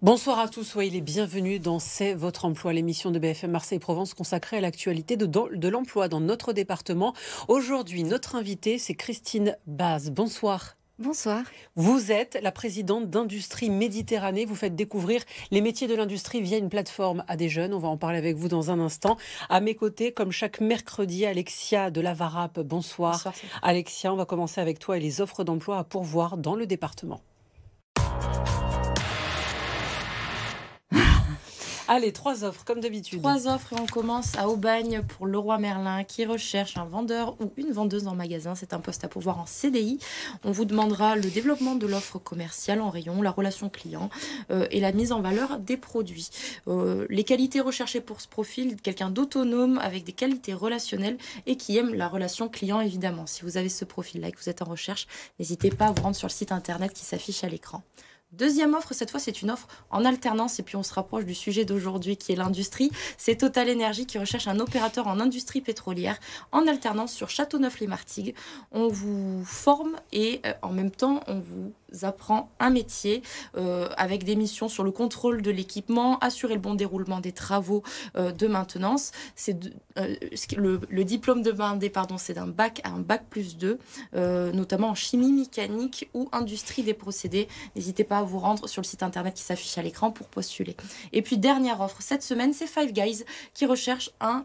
Bonsoir à tous, soyez les bienvenus dans C'est votre emploi, l'émission de BFM Marseille-Provence consacrée à l'actualité de l'emploi dans notre département. Aujourd'hui, notre invitée, c'est Christine Baz. Bonsoir. Bonsoir. Vous êtes la présidente d'Industrie Méditerranée. Vous faites découvrir les métiers de l'industrie via une plateforme à des jeunes. On va en parler avec vous dans un instant. À mes côtés, comme chaque mercredi, Alexia de la Varap. Bonsoir. Bonsoir. Alexia, on va commencer avec toi et les offres d'emploi à pourvoir dans le département. Allez, 3 offres, comme d'habitude. 3 offres et on commence à Aubagne pour Leroy Merlin qui recherche un vendeur ou une vendeuse en magasin. C'est un poste à pourvoir en CDI. On vous demandera le développement de l'offre commerciale en rayon, la relation client et la mise en valeur des produits. Les qualités recherchées pour ce profil, quelqu'un d'autonome avec des qualités relationnelles et qui aime la relation client évidemment. Si vous avez ce profil-là et que vous êtes en recherche, n'hésitez pas à vous rendre sur le site internet qui s'affiche à l'écran. Deuxième offre, cette fois c'est une offre en alternance et puis on se rapproche du sujet d'aujourd'hui qui est l'industrie. C'est Total Energy qui recherche un opérateur en industrie pétrolière en alternance sur Châteauneuf-les-Martigues. On vous forme et en même temps on vous apprend un métier avec des missions sur le contrôle de l'équipement, assurer le bon déroulement des travaux de maintenance. Le diplôme de BAindé, c'est d'un bac à un bac+2, notamment en chimie mécanique ou industrie des procédés. N'hésitez pas à vous rendre sur le site internet qui s'affiche à l'écran pour postuler. Et puis dernière offre cette semaine, c'est Five Guys qui recherche un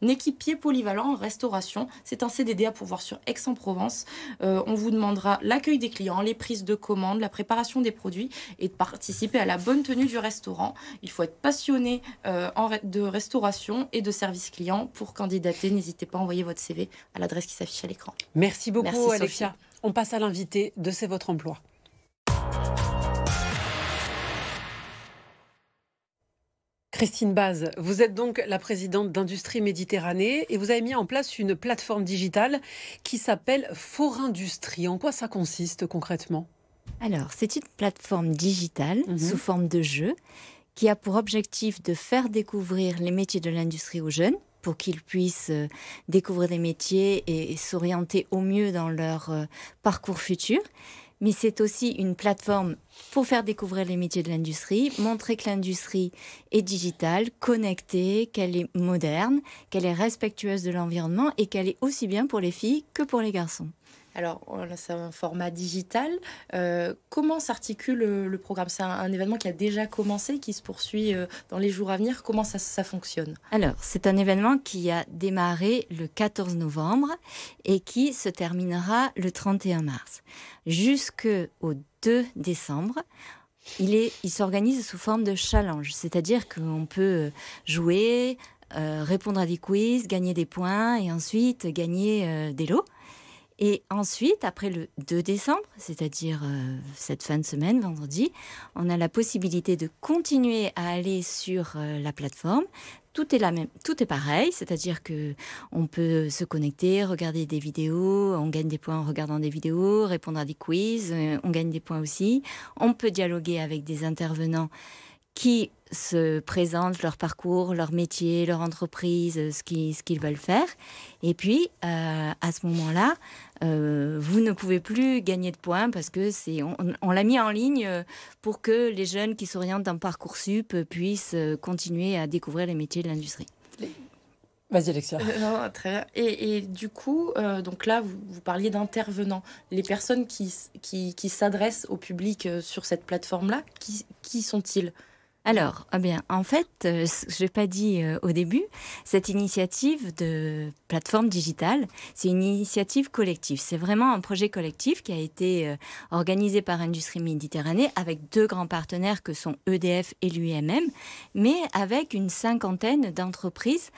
équipier polyvalent en restauration. C'est un CDD à pourvoir sur Aix-en-Provence. On vous demandera l'accueil des clients, les prises de commandes, la préparation des produits et de participer à la bonne tenue du restaurant. Il faut être passionné de restauration et de service client pour candidater. N'hésitez pas à envoyer votre CV à l'adresse qui s'affiche à l'écran. Merci beaucoup. Merci, Alexia. Sophie. On passe à l'invité de C'est votre emploi. Christine Baz, vous êtes donc la présidente d'Industrie Méditerranée et vous avez mis en place une plateforme digitale qui s'appelle Forindustrie. En quoi ça consiste concrètement ? Alors, c'est une plateforme digitale sous forme de jeu qui a pour objectif de faire découvrir les métiers de l'industrie aux jeunes pour qu'ils puissent découvrir les métiers et s'orienter au mieux dans leur parcours futur. Mais c'est aussi une plateforme pour faire découvrir les métiers de l'industrie, montrer que l'industrie est digitale, connectée, qu'elle est moderne, qu'elle est respectueuse de l'environnement et qu'elle est aussi bien pour les filles que pour les garçons. Alors, c'est un format digital. Comment s'articule le programme ? C'est un événement qui a déjà commencé, qui se poursuit dans les jours à venir. Comment ça fonctionne ? Alors, c'est un événement qui a démarré le 14 novembre et qui se terminera le 31 mars. Jusqu'au 2 décembre, il s'organise sous forme de challenge. C'est-à-dire qu'on peut jouer, répondre à des quiz, gagner des points et ensuite gagner des lots. Et ensuite, après le 2 décembre, c'est-à-dire cette fin de semaine, vendredi, on a la possibilité de continuer à aller sur la plateforme. Tout est pareil, c'est-à-dire que on peut se connecter, regarder des vidéos, on gagne des points en regardant des vidéos, répondre à des quiz, on gagne des points aussi. On peut dialoguer avec des intervenants qui se présentent leur parcours, leur métier, leur entreprise, ce qu'ils veulent faire. Et puis, à ce moment-là, vous ne pouvez plus gagner de points parce que on l'a mis en ligne pour que les jeunes qui s'orientent dans Parcoursup puissent continuer à découvrir les métiers de l'industrie. Vas-y, Alexia. Non, très bien. Et du coup, donc là, vous parliez d'intervenants. Les personnes qui s'adressent au public sur cette plateforme-là, qui sont-ils ? Alors, en fait, je n'ai pas dit au début, cette initiative de plateforme digitale, c'est une initiative collective. C'est vraiment un projet collectif qui a été organisé par Industrie Méditerranée avec 2 grands partenaires que sont EDF et l'UIMM, mais avec une 50aine d'entreprises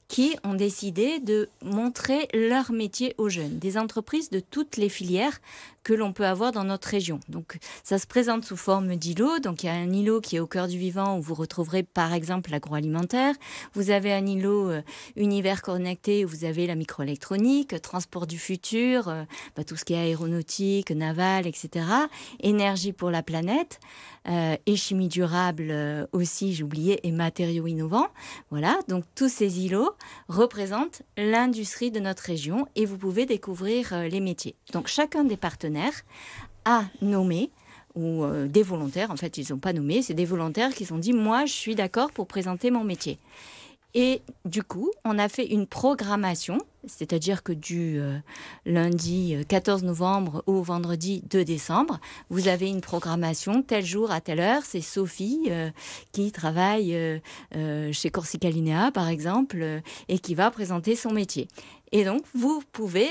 qui ont décidé de montrer leur métier aux jeunes. Des entreprises de toutes les filières que l'on peut avoir dans notre région. Donc, ça se présente sous forme d'îlots. Donc, il y a un îlot qui est au cœur du vivant où vous retrouverez, par exemple, l'agroalimentaire. Vous avez un îlot univers connecté où vous avez la microélectronique, transport du futur, tout ce qui est aéronautique, naval, etc. Énergie pour la planète. Et chimie durable aussi, j'ai oublié, et matériaux innovants. Voilà, donc tous ces îlots représentent l'industrie de notre région et vous pouvez découvrir les métiers. Donc chacun des partenaires a nommé ou des volontaires, en fait ils n'ont pas nommé, c'est des volontaires qui se sont dit moi je suis d'accord pour présenter mon métier. Et du coup, on a fait une programmation, c'est-à-dire que du lundi 14 novembre au vendredi 2 décembre, vous avez une programmation, tel jour à telle heure. C'est Sophie qui travaille chez Corsica Linea, par exemple, et qui va présenter son métier. Et donc, vous pouvez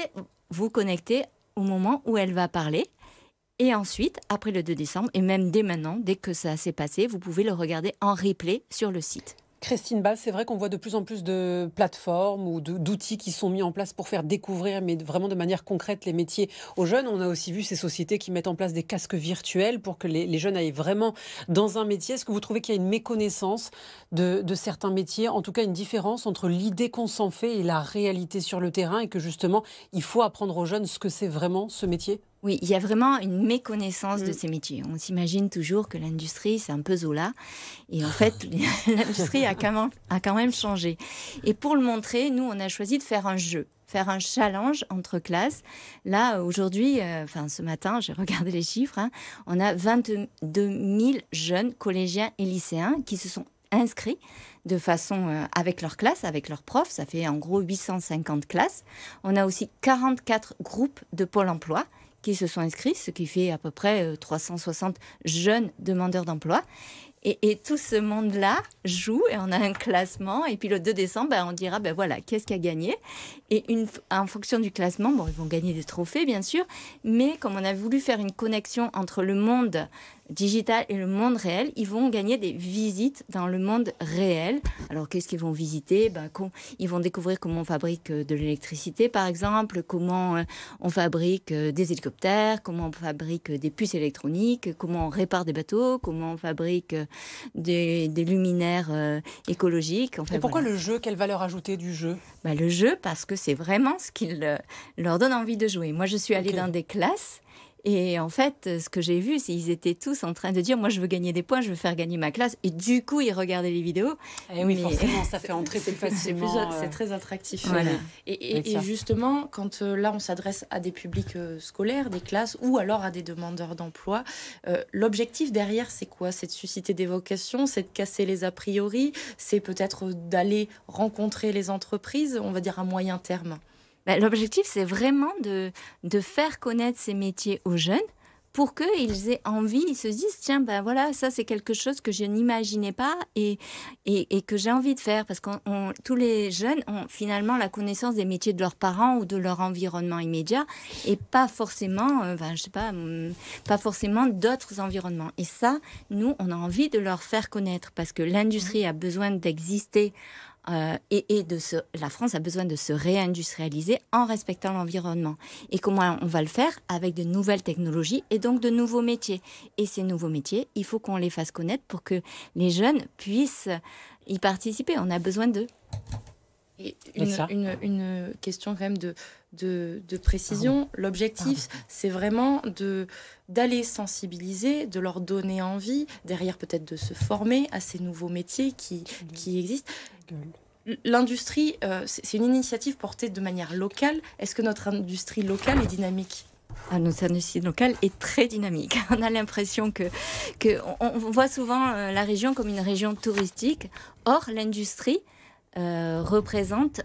vous connecter au moment où elle va parler. Et ensuite, après le 2 décembre, et même dès maintenant, dès que ça s'est passé, vous pouvez le regarder en replay sur le site. Christine Ball, c'est vrai qu'on voit de plus en plus de plateformes ou d'outils qui sont mis en place pour faire découvrir, mais vraiment de manière concrète, les métiers aux jeunes. On a aussi vu ces sociétés qui mettent en place des casques virtuels pour que les jeunes aillent vraiment dans un métier. Est-ce que vous trouvez qu'il y a une méconnaissance de certains métiers, en tout cas une différence entre l'idée qu'on s'en fait et la réalité sur le terrain, et que justement, il faut apprendre aux jeunes ce que c'est vraiment ce métier ? Oui, il y a vraiment une méconnaissance de ces métiers. On s'imagine toujours que l'industrie, c'est un peu Zola. Et en fait, l'industrie a quand même changé. Et pour le montrer, nous, on a choisi de faire un jeu, faire un challenge entre classes. Là, aujourd'hui, ce matin, j'ai regardé les chiffres, on a 22 000 jeunes collégiens et lycéens qui se sont inscrits de façon avec leur classe, avec leurs profs. Ça fait en gros 850 classes. On a aussi 44 groupes de Pôle emploi qui se sont inscrits, ce qui fait à peu près 360 jeunes demandeurs d'emploi. Et tout ce monde-là joue et on a un classement. Et puis le 2 décembre, on dira, voilà, qu'est-ce qui a gagné. Et en fonction du classement, ils vont gagner des trophées, bien sûr. Mais comme on a voulu faire une connexion entre le monde digital et le monde réel, ils vont gagner des visites dans le monde réel. Alors, qu'est-ce qu'ils vont visiter ? Ils vont découvrir comment on fabrique de l'électricité, par exemple, comment on fabrique des hélicoptères, comment on fabrique des puces électroniques, comment on répare des bateaux, comment on fabrique des luminaires écologiques. Et pourquoi le jeu ? Quelle valeur ajoutée du jeu ? Le jeu, parce que c'est vraiment ce qui leur donne envie de jouer. Moi, je suis allée dans des classes. Et en fait, ce que j'ai vu, c'est qu'ils étaient tous en train de dire « Moi, je veux gagner des points, je veux faire gagner ma classe. » Et du coup, ils regardaient les vidéos. Et oui, forcément, ça fait entrer plus facilement. C'est très attractif. Voilà. Et justement, quand là, on s'adresse à des publics scolaires, des classes, ou alors à des demandeurs d'emploi, l'objectif derrière, c'est quoi ? C'est de susciter des vocations, c'est de casser les a priori, c'est peut-être d'aller rencontrer les entreprises, on va dire à moyen terme. L'objectif, c'est vraiment de faire connaître ces métiers aux jeunes pour qu'ils aient envie, ils se disent, tiens, voilà, ça c'est quelque chose que je n'imaginais pas et que j'ai envie de faire. Parce que tous les jeunes ont finalement la connaissance des métiers de leurs parents ou de leur environnement immédiat et pas forcément, pas forcément d'autres environnements. Et ça, nous, on a envie de leur faire connaître parce que l'industrie a besoin d'exister. La France a besoin de se réindustrialiser en respectant l'environnement. Et comment on va le faire ? Avec de nouvelles technologies et donc de nouveaux métiers. Et ces nouveaux métiers, il faut qu'on les fasse connaître pour que les jeunes puissent y participer. On a besoin d'eux. Et une question quand même de précision. L'objectif, c'est vraiment d'aller sensibiliser, de leur donner envie, derrière peut-être de se former à ces nouveaux métiers qui existent. L'industrie, c'est une initiative portée de manière locale. Est-ce que notre industrie locale est dynamique ? Notre industrie locale est très dynamique. On a l'impression on voit souvent la région comme une région touristique. Or, l'industrie représente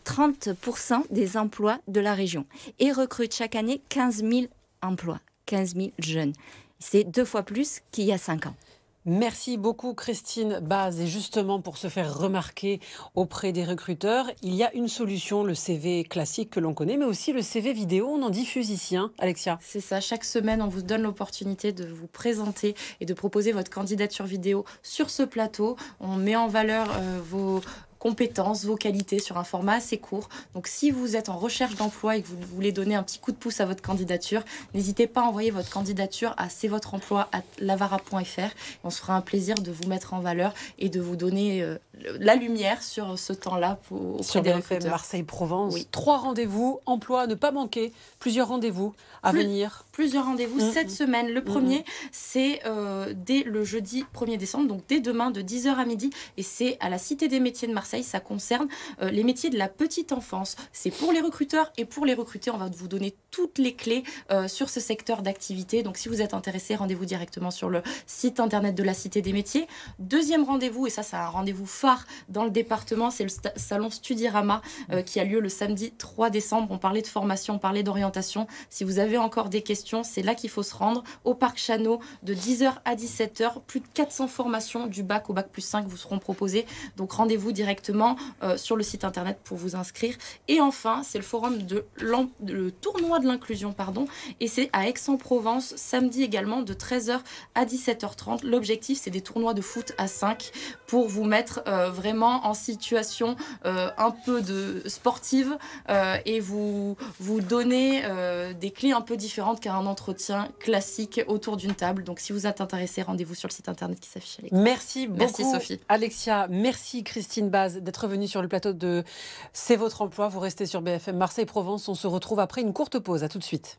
30% des emplois de la région et recrute chaque année 15 000 emplois, 15 000 jeunes. C'est 2 fois plus qu'il y a 5 ans. Merci beaucoup Christine Baz. Et justement, pour se faire remarquer auprès des recruteurs, il y a une solution, le CV classique que l'on connaît, mais aussi le CV vidéo. On en diffuse ici, Alexia. C'est ça, chaque semaine, on vous donne l'opportunité de vous présenter et de proposer votre candidature vidéo sur ce plateau. On met en valeur vos compétences, vos qualités sur un format assez court. Donc si vous êtes en recherche d'emploi et que vous voulez donner un petit coup de pouce à votre candidature, n'hésitez pas à envoyer votre candidature à c'estvotreemploi@lavara.fr. On se fera un plaisir de vous mettre en valeur et de vous donner la lumière sur ce temps-là auprès des recruteurs. Marseille-Provence. Oui. 3 rendez-vous, emploi à ne pas manquer, plusieurs rendez-vous à venir. Plusieurs rendez-vous cette semaine. Le premier, c'est dès le jeudi 1er décembre, donc dès demain de 10h à midi, et c'est à la Cité des métiers de Marseille. Marseille, ça concerne les métiers de la petite enfance. C'est pour les recruteurs et pour les recrutés. On va vous donner toutes les clés sur ce secteur d'activité. Donc si vous êtes intéressé, rendez-vous directement sur le site internet de la Cité des métiers. Deuxième rendez-vous, et ça c'est un rendez-vous phare dans le département, c'est le salon Studirama qui a lieu le samedi 3 décembre. On parlait de formation, on parlait d'orientation. Si vous avez encore des questions, c'est là qu'il faut se rendre, au Parc Chano, de 10h à 17h. Plus de 400 formations du bac au bac plus 5 vous seront proposées. Donc rendez-vous directement sur le site internet pour vous inscrire. Et enfin, c'est le forum le tournoi de l'inclusion, et c'est à Aix-en-Provence, samedi également, de 13h à 17h30. L'objectif, c'est des tournois de foot à 5 pour vous mettre vraiment en situation un peu sportive et vous donner des clés un peu différentes qu'un entretien classique autour d'une table. Donc si vous êtes intéressé, rendez-vous sur le site internet qui s'affiche à l'écran. Merci beaucoup, merci Sophie. Alexia. Merci Christine Baz d'être venue sur le plateau de C'est votre emploi. Vous restez sur BFM Marseille-Provence. On se retrouve après une courte pause. À tout de suite.